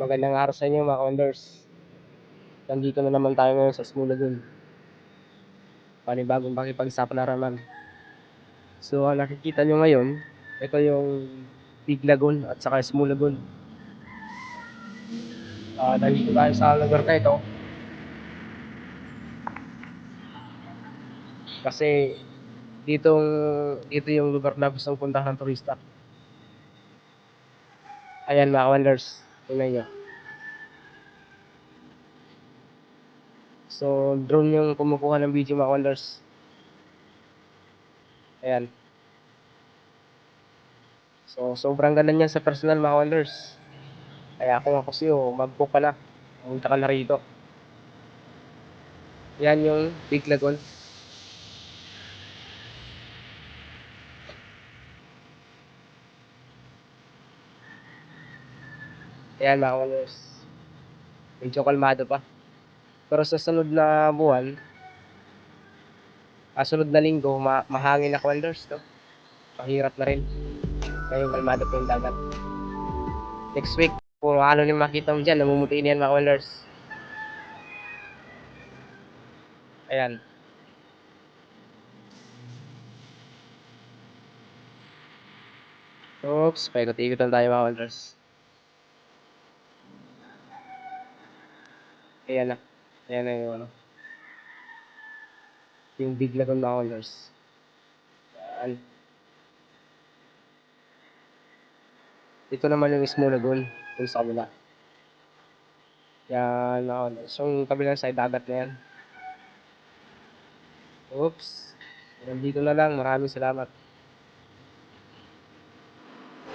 Magandang araw sa inyo mga Wonders. Nandito na naman tayo ngayon sa Small Lagoon. Panibagong pakipagsapalaran. So, ang nakikita nyo ngayon, ito yung Big Lagoon at saka Small Lagoon. Nandito tayo sa lugar na ito. Kasi dito yung lugar na gustong puntahan ng turista. Ayan mga Wonders, tingnan nyo. So, drone yung kumukuha ng video mga Wonders. Ayan. So, sobrang ganda niyan sa personal mga Wonders. Kaya kung ako sa'yo, mag-book ka na. Pumunta ka na rito. Yan yung Big Lagoon. Ayan mga Wonders. Medyo kalmado pa. Pero sa sunod na buwan, sunod na linggo, mahangin na Wonders, no? Mahirap na rin. Ngayon kalmado pa yung dagat. Next week, kung ano yung makita mo dyan, namumutiin yan mga Wonders. Ayan. Oops, paikot-ikotan tayo mga Wonders. Ayan na. Ayan na yung ano. Yung Big Lagoon mga Wonders. Ayan. Ito naman yung Small Lagoon. Yung sa kabila. Yan mga Wonders. So, yung kabilang side, dagat na yan. Oops. Nandito na lang. Maraming salamat.